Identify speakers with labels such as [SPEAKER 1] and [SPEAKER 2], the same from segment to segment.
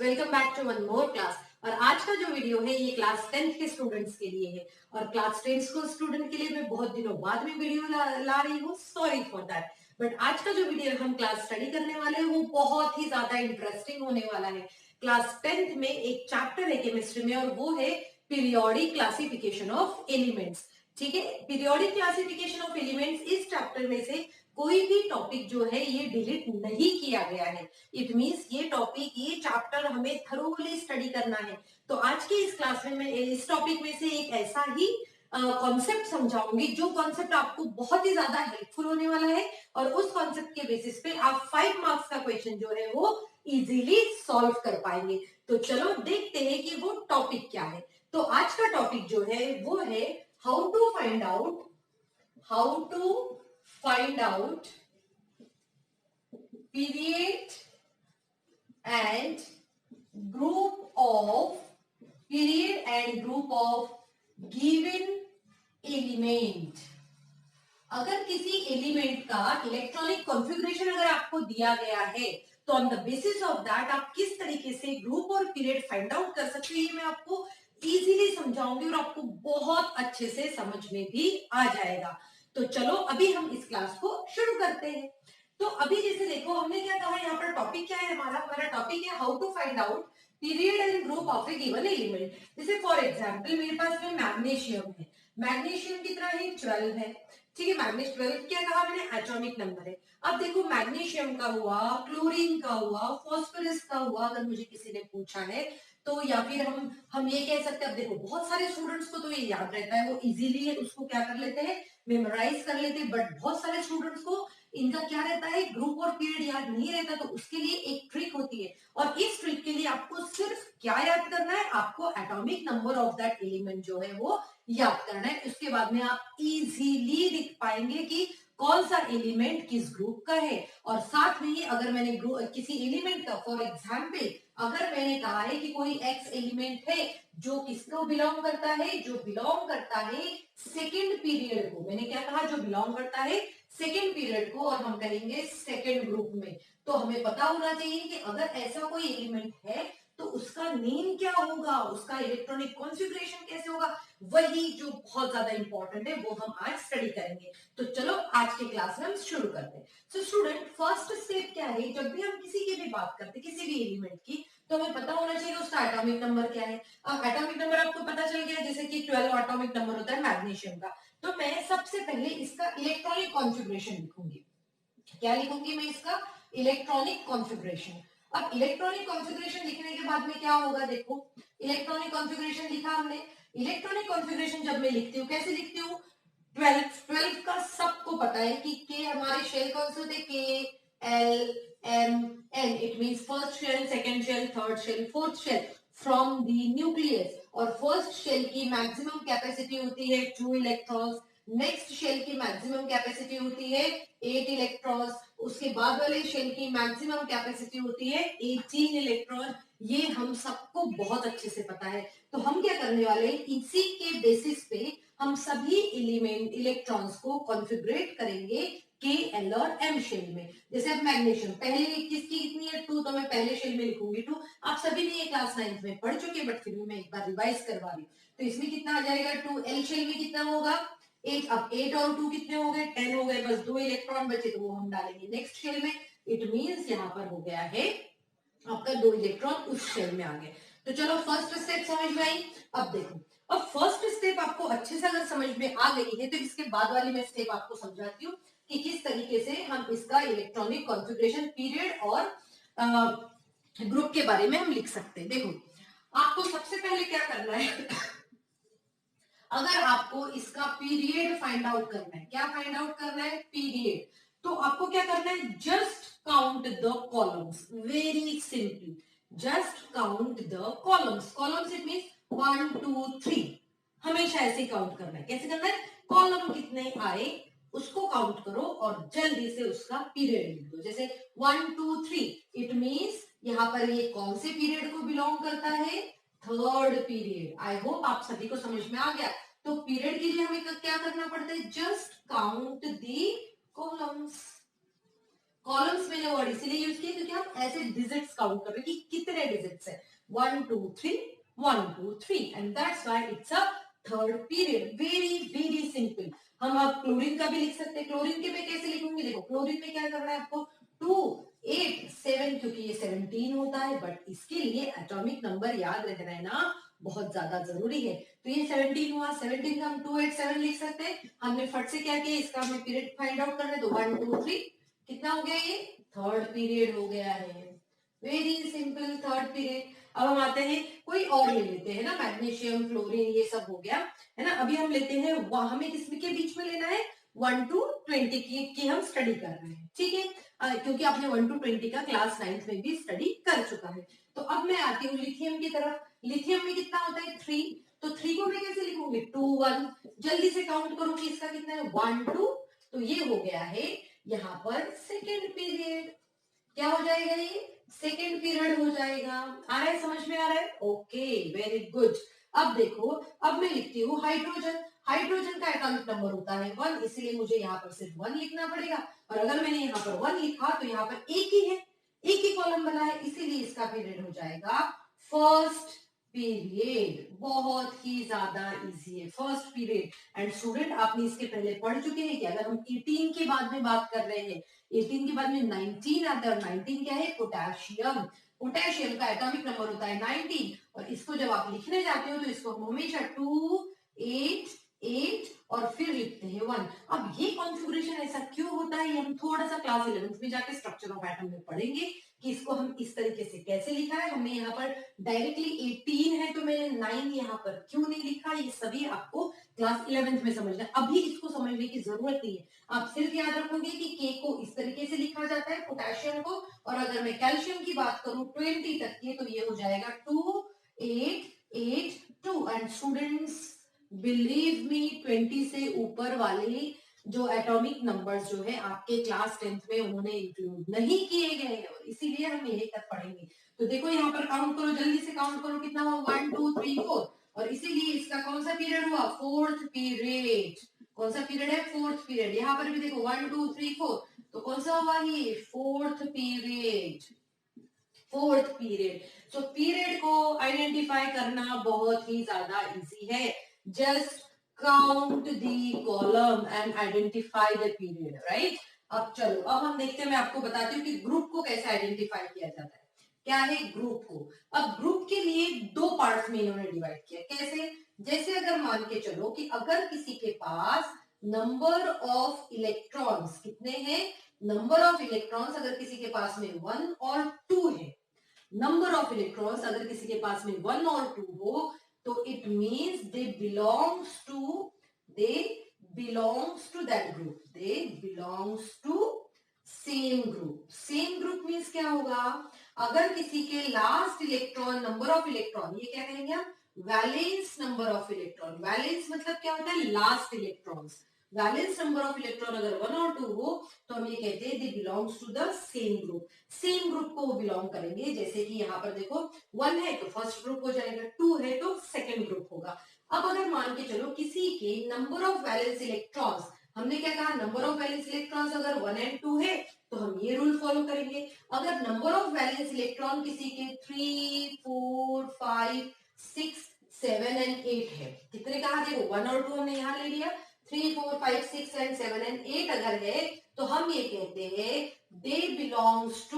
[SPEAKER 1] Welcome back to one more class. और आज का जो वीडियो है ये क्लास 10th के स्टूडेंट्स के लिए है। और क्लास 10th को स्टूडेंट के लिए मैं बहुत दिनों बाद में वीडियो ला रही हूँ, सॉरी फॉर दैट। बट आज का जो वीडियो हम क्लास स्टडी करने वाले हैं वो बहुत ही ज्यादा इंटरेस्टिंग होने वाला है। क्लास 10th में एक चैप्टर है केमिस्ट्री में और वो है पीरियोडिक क्लासिफिकेशन ऑफ एलिमेंट्स। ठीक है, पीरियोडिक क्लासिफिकेशन ऑफ एलिमेंट्स इस चैप्टर में से कोई भी टॉपिक जो है ये डिलीट नहीं किया गया है। इट मींस ये टॉपिक, ये चैप्टर हमें थरोली स्टडी करना है। तो आज की इस क्लास में मैं इस टॉपिक में से एक ऐसा ही कॉन्सेप्ट समझाऊंगी जो कॉन्सेप्ट आपको बहुत ही ज्यादा हेल्पफुल होने वाला है। और उस कॉन्सेप्ट के बेसिस पे आप 5 मार्क्स का क्वेश्चन जो है वो इजीली सॉल्व कर पाएंगे। तो चलो देखते हैं कि वो टॉपिक क्या है। तो आज का टॉपिक जो है वो है how to find out period and group of given element। अगर किसी एलिमेंट का इलेक्ट्रॉनिक कॉन्फ़िगरेशन अगर आपको दिया गया है तो on the basis of that आप किस तरीके से ग्रुप और पीरियड फाइंड आउट कर सकते हैं, ये मैं आपको इजीली समझाऊंगी और आपको बहुत अच्छे से समझ में भी आ जाएगा। तो चलो अभी हम इस क्लास को शुरू करते हैं। तो अभी जैसे देखो हमने क्या कहा, यहाँ पर टॉपिक क्या है, हमारा टॉपिक है how to find out period and group of a given element. जैसे फॉर एग्जांपल मेरे पास में मैग्नीशियम है, मैग्नीशियम कितना है 12 है। ठीक है, मैग्नीशियम 12 क्या कहा मैंने, एटॉमिक नंबर है। अब देखो मैग्नीशियम का हुआ, क्लोरीन का हुआ, फास्फोरस का हुआ, अगर मुझे किसी ने पूछा है तो, या फिर हम ये कह सकते हैं। अब देखो बहुत सारे स्टूडेंट्स को तो ये याद रहता है, वो इजीली उसको क्या कर लेते हैं, मेमोराइज कर लेते हैं। बट बहुत सारे स्टूडेंट्स को इनका क्या रहता है, ग्रुप और पीरियड याद नहीं रहता। तो उसके लिए एक ट्रिक होती है और इस ट्रिक के लिए आपको सिर्फ क्या याद करना है, आपको atomic number of that element जो है वो याद करना है। उसके बाद में आप इजीली लिख पाएंगे कि कौन सा एलिमेंट किस ग्रुप का है। और साथ में ही अगर मैंने किसी एलिमेंट का, फॉर एग्जाम्पल अगर मैंने कहा है कि कोई एक्स एलिमेंट है जो किसको बिलोंग करता है, जो बिलोंग करता है सेकेंड पीरियड को, मैंने क्या कहा, जो बिलोंग करता है सेकेंड पीरियड को, और हम कहेंगे सेकेंड ग्रुप में। तो हमें पता होना चाहिए कि अगर ऐसा कोई एलिमेंट है तो उसका नेम क्या होगा, उसका इलेक्ट्रॉनिक कॉन्फ़िगरेशन कैसे होगा, वही जो बहुत ज्यादा इंपॉर्टेंट है वो हम आज स्टडी करेंगे। तो चलो आज के क्लास में हम शुरू करते हैं। सो स्टूडेंट, फर्स्ट स्टेप क्या है, जब भी हम किसी की भी बात करते हैं, किसी भी एलिमेंट की, तो हमें पता होना चाहिए उसका एटॉमिक नंबर क्या है। अब एटॉमिक नंबर आपको पता चल गया, जैसे कि 12 एटॉमिक नंबर होता है मैग्नीशियम का। तो मैं सबसे पहले इसका इलेक्ट्रॉनिक कॉन्फ़िगरेशन लिखूंगी। क्या लिखूंगी मैं, इसका इलेक्ट्रॉनिक कॉन्फ़िगरेशन। अब इलेक्ट्रॉनिक कॉन्फ़िगरेशन लिखने के बाद में क्या होगा, देखो इलेक्ट्रॉनिक कॉन्फ़िगरेशन लिखा हमने। इलेक्ट्रॉनिक कॉन्फ़िगरेशन जब मैं लिखती हूँ, कैसे लिखती हूँ, 12 का सबको पता है कि के हमारे शेल कौन से होते हैं, K L M N. It means first shell, second shell, third shell, fourth shell from the nucleus. और फर्स्ट शेल की मैक्सिमम कैपेसिटी होती है 2 इलेक्ट्रॉन्स, नेक्स्ट शेल की मैक्सिमम कैपेसिटी होती है 8 इलेक्ट्रॉन्स, उसके बाद वाले शेल की मैक्सिमम कैपेसिटी होती है 18 इलेक्ट्रॉन। ये हम सबको बहुत अच्छे से पता है। तो हम क्या करने वाले हैं, इसी के बेसिस पे हम सभी एलिमेंट इलेक्ट्रॉन्स को कॉन्फ़िगरेट करेंगे के, एल और एम शेल में। जैसे अब मैग्नीशियम पहले किसकी कितनी है, 2, तो मैं पहले शेल में लिखूंगी 2। आप सभी ने ये क्लास 9th में पढ़ चुके, बट फिर भी मैं एक बार रिवाइज करवा रही हूँ। तो इसमें कितना आ जाएगा 2, एल शेल में कितना होगा 8। अब 8 और 2 कितने हो गए, 10 हो गए, बस 2 इलेक्ट्रॉन बचे तो वो हम डालेंगे नेक्स्ट शेल में। इट मींस यहाँ पर हो गया है आपका 2 इलेक्ट्रॉन उस शेल में आ गए। तो चलो फर्स्ट स्टेप समझ में आई। अब देखो, अब फर्स्ट स्टेप आपको अच्छे से अगर समझ में आ गई है तो इसके बाद वाली मैं स्टेप आपको समझाती हूँ कि किस तरीके से हम इसका इलेक्ट्रॉनिक कॉन्फ़िगरेशन, पीरियड और ग्रुप के बारे में हम लिख सकते हैं। देखो आपको सबसे पहले क्या करना है, अगर आपको इसका पीरियड फाइंड आउट करना है, क्या फाइंड आउट करना है, पीरियड, तो आपको क्या करना है, just count the columns. Very simply, just count the columns. Columns it means 1 2 3, हमेशा ऐसे काउंट करना है। कैसे करना है, कॉलम कितने आए उसको काउंट करो और जल्दी से उसका पीरियड लिख दो। जैसे 1 2 3, इट मींस यहाँ पर ये कौन से पीरियड को बिलोंग करता है, थर्ड पीरियड। आई होप आप सभी को समझ में आ गया। तो पीरियड के लिए हमें क्या करना पड़ता है, जस्ट काउंट दी कॉलम्स। कॉलम्स मैंने वर्ड इसीलिए यूज किया क्योंकि हम ऐसे डिजिट्स काउंट कर रहे हैं कि कितने डिजिट्स है, 1 2 3 1 2 3 and that's why it's a third period. Very very simple. हम अब क्लोरीन का भी लिख सकते हैं। क्लोरीन के मैं कैसे लिखूंगी, देखो क्लोरीन में क्या करना है आपको, 2 8 7 क्योंकि ये 17 होता है, बट इसके लिए एटॉमिक नंबर याद रख रहना बहुत ज्यादा जरूरी है। तो ये 17 हुआ, 17 का हम 287 लिख सकते हैं। हमने फट से क्या किया, इसका हमें पीरियड फाइंड आउट करना है, तो 1 2 3 कितना हो गया, ये थर्ड पीरियड हो गया है। Very simple, third period. अब हम आते हैं कोई और ले लेते हैं ना, मैग्नीशियम क्लोरीन ये सब हो गया है ना। अभी हम लेते हैं, हमें किसके बीच में लेना है, 1 to 20 की हम स्टडी कर रहे हैं, ठीक है, क्योंकि आपने 1 to 20 का क्लास 9th में भी स्टडी कर चुका है। तो अब मैं आती हूँ लिथियम की तरफ। लिथियम में कितना होता है, 3। तो 3 को मैं कैसे लिखूंगी, 2 1। जल्दी से काउंट करूंगी, इसका कितना है, 1 2। तो ये हो गया है यहाँ पर सेकेंड पीरियड। क्या हो जाएगा, ये सेकेंड पीरियड हो जाएगा। आ रहा है, समझ में आ रहा है, ओके वेरी गुड। अब देखो, अब मैं लिखती हूँ हाइड्रोजन। हाइड्रोजन का एटॉमिक नंबर होता है 1, इसलिए मुझे यहाँ पर सिर्फ 1 लिखना पड़ेगा। और अगर मैंने यहाँ पर 1 लिखा तो यहाँ पर एक ही है, एक ही कॉलम बना है, इसीलिए इसका पीरियड हो जाएगा फर्स्ट पीरियड। बहुत ही ज्यादा इजी है फर्स्ट पीरियड। एंड स्टूडेंट आपने इसके पहले पढ़ चुके हैं कि अगर हम 18 के बाद में बात कर रहे हैं, 18 के बाद में 19 आता है, और 19 क्या है, पोटेशियम। पोटेशियम का एटॉमिक नंबर होता है 19, और इसको जब आप लिखने जाते हो तो इसको हम हमेशा 2 8 8 और फिर लिखते हैं 1। अब ये कॉन्फ़िगरेशन ऐसा क्यों होता है, ये हम थोड़ा सा क्लास 11th में जाके स्ट्रक्चर ऑफ एटम में पढ़ेंगे कि इसको हम इस तरीके से कैसे लिखा है। हमने यहाँ पर डायरेक्टली 18 है तो मैंने 9 यहाँ पर क्यों नहीं लिखा, ये सभी आपको क्लास 11th में समझना है, अभी इसको समझने की जरूरत नहीं है। आप सिर्फ याद रखोगे कि के को इस तरीके से लिखा जाता है, पोटेशियम को, और अगर मैं कैल्शियम की बात करूं 20 तक की, तो ये हो जाएगा 2 8 8 2। एंड स्टूडेंट्स बिलीव मी, 20 से ऊपर वाले जो एटॉमिक नंबर्स जो है आपके क्लास 10th में उन्होंने इंक्लूड नहीं किए गए हैं, और इसीलिए हम यही तक पढ़ेंगे। तो देखो यहाँ पर काउंट करो, जल्दी से काउंट करो, कितना हुआ, 1 2 3 4, और इसीलिए इसका कौन सा पीरियड हुआ, फोर्थ पीरियड। कौन सा पीरियड है, फोर्थ पीरियड। यहाँ पर भी देखो 1 2 3 4, तो कौन सा हुआ, ये fourth period. Fourth period. So period को आइडेंटिफाई करना बहुत ही ज्यादा इजी है। Just count the column and identify the period, right. अब चलो, अब हम देखते हैं, मैं आपको बताती हूँ कि ग्रुप को कैसे आइडेंटिफाई किया जाता है। क्या है ग्रुप को, अब ग्रुप के लिए दो पार्ट्स में इन्होंने डिवाइड किया। कैसे, जैसे अगर मान के चलो कि अगर किसी के पास नंबर ऑफ इलेक्ट्रॉन्स कितने हैं, नंबर ऑफ इलेक्ट्रॉन्स अगर किसी के पास में 1 और 2 है, नंबर ऑफ इलेक्ट्रॉन्स अगर किसी के पास में 1 और 2 हो, तो it means they belongs to that group, they belongs to same group. Same group means क्या होगा, अगर किसी के last electron, number of electron, ये क्या कहेंगे हम, valence number of electron. Valence मतलब क्या होता है, last electrons. Valence number of electron अगर 1 और 2 हो, तो हम ये कहते हैं they belongs to the same group. Same group को वो बिलोंग करेंगे। जैसे कि यहाँ पर देखो 1 है तो फर्स्ट ग्रुप हो जाएगा, 2 है तो सेकंड ग्रुप होगा। अब अगर मान के चलो किसी के नंबर ऑफ वैलेंस इलेक्ट्रॉन्स, हमने क्या कहा, नंबर ऑफ वैलेंस इलेक्ट्रॉन्स अगर 1 एंड 2 है तो हम ये रूल फॉलो करेंगे। अगर नंबर ऑफ वैलेंस इलेक्ट्रॉन किसी के 3 4 5 6 7 एंड 8 है, कितने कहा, देखो 1 और 2 हमने यहाँ ले लिया, 3 4 5 6 एंड 7 एंड 8 अगर है, तो हम ये कहते हैं they belongs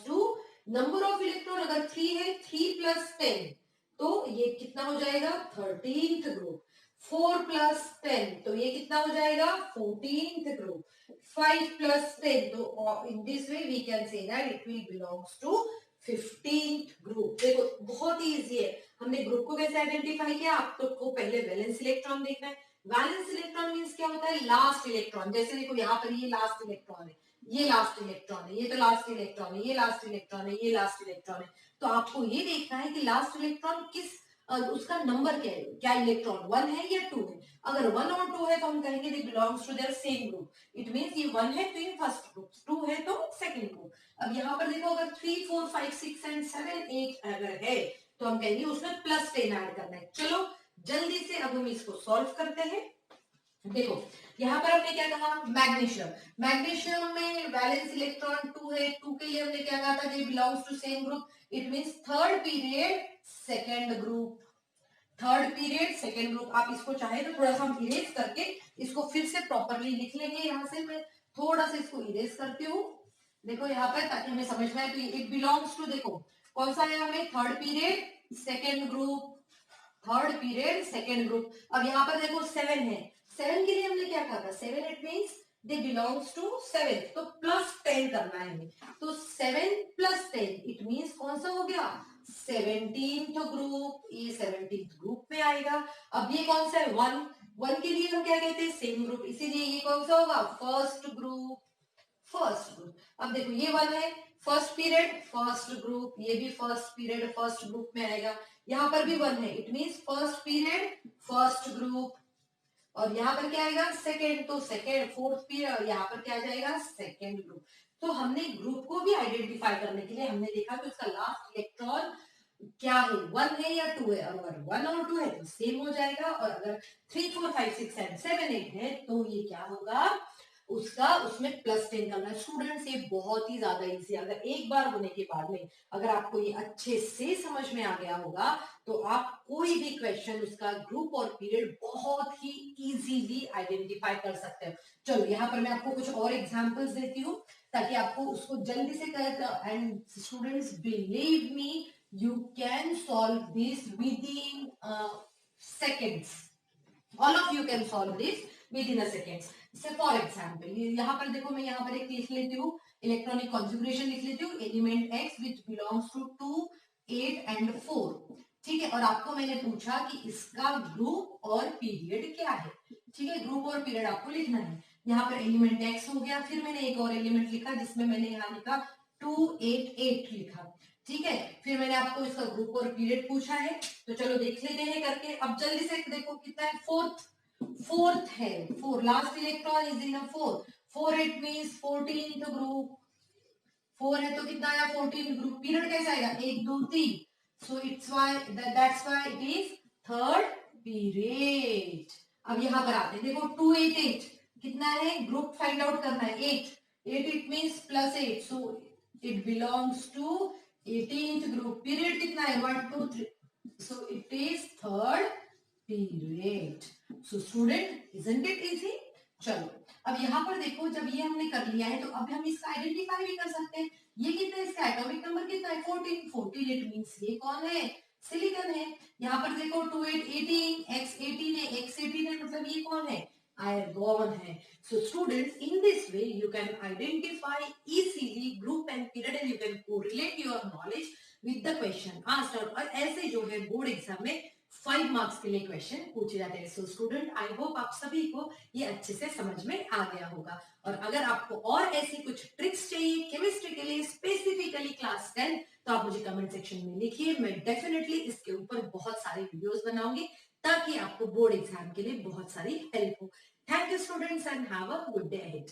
[SPEAKER 1] to number of electron अगर 3 है, 3 प्लस 10, तो ये कितना हो जाएगा, 13th ग्रुप। 4 प्लस 10, तो ये कितना हो जाएगा, 14th ग्रुप। 5 प्लस 10, तो in this way we can say that it will belongs to 15th group. देखो बहुत ही इजी है। हमने ग्रुप को कैसे आइडेंटिफाई किया, आपको पहले वैलेंस इलेक्ट्रॉन देखना है। वैलेंस इलेक्ट्रॉन मींस क्या होता है, लास्ट इलेक्ट्रॉन। जैसे देखो यहाँ पर ये लास्ट इलेक्ट्रॉन है, ये लास्ट इलेक्ट्रॉन है, ये तो लास्ट इलेक्ट्रॉन है, ये लास्ट इलेक्ट्रॉन है, ये लास्ट इलेक्ट्रॉन है। तो आपको ये देखना है कि लास्ट इलेक्ट्रॉन किस उसका नंबर क्या है, क्या इलेक्ट्रॉन 1 है या 2 है। अगर 1 और 2 है तो हम कहेंगे they belongs to their same group. It means ये 1 है तो ये फर्स्ट ग्रुप, 2 है तो सेकंड ग्रुप। अब यहाँ पर देखो अगर 3 4 5 6 एंड 7 8 अगर है, तो हम कहेंगे उसमें प्लस 10 ऐड करना है। चलो जल्दी से अब हम इसको सॉल्व करते हैं। देखो यहाँ पर हमने क्या कहा, मैग्नीशियम, मैग्नीशियम में वैलेंस इलेक्ट्रॉन 2 है, 2 के लिए हमने क्या कहा था, ये belongs to same group, it means third period second group, third period second group. आप इसको चाहे तो थोड़ा सा हम इरेज करके इसको फिर से प्रॉपरली लिख लेंगे। यहाँ से मैं थोड़ा सा इसको इरेज करती हूँ, देखो यहाँ पर, ताकि हमें समझ में आए। तो इट बिलोंग्स टू, देखो कौन सा है हमें, third period second group, third period second group. अब यहाँ पर देखो 7 है, 7 के लिए हमने क्या कहा था, 7 it means they belongs to 7, तो प्लस 10 करना है हमें, तो 7 प्लस 10 इट मींस कौन सा हो गया, 17th ग्रुप, ये 17th ग्रुप में आएगा। अब ये कौन सा है, 1, 1 के लिए हम क्या कहते हैं, सेम ग्रुप, इसीलिए ये कौन सा होगा, फर्स्ट ग्रुप, फर्स्ट ग्रुप। अब देखो ये 1 है, फर्स्ट पीरियड फर्स्ट ग्रुप, ये भी फर्स्ट पीरियड फर्स्ट ग्रुप में आएगा। यहाँ पर भी 1 है, it means first period first group, और यहाँ पर क्या आएगा, सेकेंड, तो सेकेंड फोर्थ पीरियड, और यहाँ पर क्या आ जाएगा, सेकेंड ग्रुप। तो हमने ग्रुप को भी आइडेंटिफाई करने के लिए हमने देखा कि उसका लास्ट इलेक्ट्रॉन क्या है, 1 है या 2 है, और अगर 1 और 2 है तो सेम हो जाएगा, और अगर 3 4 5 6 7 7 8 है तो ये क्या होगा, उसका उसमें प्लस 10 करना है। स्टूडेंट्स ये बहुत ही ज्यादा इजी है, अगर एक बार होने के बाद में अगर आपको ये अच्छे से समझ में आ गया होगा तो आप कोई भी क्वेश्चन उसका ग्रुप और पीरियड बहुत ही इजीली आइडेंटिफाई कर सकते हो। चलो यहाँ पर मैं आपको कुछ और एग्जांपल्स देती हूँ ताकि आपको उसको जल्दी से कर, and students believe me you can solve this within seconds, all of you can solve this within a seconds। से फॉर एग्जाम्पल यहाँ पर देखो, मैं यहाँ पर एक लिख लेती हूँ, इलेक्ट्रॉनिक कॉन्फ़िगरेशन लिख लेती हूँ, element X which belongs to 2 8 and 4, ठीक है। और आपको मैंने पूछा कि इसका ग्रुप और पीरियड क्या है, ठीक है, ग्रुप और पीरियड आपको लिखना है। यहाँ पर एलिमेंट एक्स हो गया, फिर मैंने एक और एलिमेंट लिखा जिसमें मैंने यहाँ लिखा 2 8 8 लिखा, ठीक है। फिर मैंने आपको इसका ग्रुप और पीरियड पूछा है, तो चलो देख लेते हैं करके। अब जल्दी से देखो कितना है, फोर्थ है, 4 last electron is in a 4, 4 it means 14th group, 4 है तो कितना आया, 14th ग्रुप। पीरियड कैसा आएगा, 1 2 3, so it's why that's why it is third period. अब यहां पर आते हैं, देखो 2 8 8 कितना है, ग्रुप फाइंड आउट करना है, 8 8 it means plus 8, so it belongs to 18th group. Period कितना है, 1 2 3, so it is third period। so student isn't it easy। चलो अब यहाँ पर देखो, जब ये हमने कर लिया है तो अब हम इसका आइडेंटिफाई भी कर सकते हैं। ये कितना है, इसका एटॉमिक नंबर कितना है, 14 14 इट मींस ये कौन है, सिलिकॉन है। यहाँ पर देखो 2 8 18 x 18 है, x 18 है मतलब ये कौन है, आर्गन है। so students in this way you can identify easily group and period and you can correlate your knowledge with the question answer. और ऐसे जो है बोर्ड एग्जाम में 5 मार्क्स के लिए क्वेश्चन पूछे जाते हैं। सो स्टूडेंट आई होप आप सभी को ये अच्छे से समझ में आ गया होगा। और अगर आपको और ऐसी कुछ ट्रिक्स चाहिए केमिस्ट्री के लिए स्पेसिफिकली क्लास 10, तो आप मुझे कमेंट सेक्शन में लिखिए, मैं डेफिनेटली इसके ऊपर बहुत सारे वीडियोस बनाऊंगी ताकि आपको बोर्ड एग्जाम के लिए बहुत सारी हेल्प हो। Thank you students and have a good day ahead.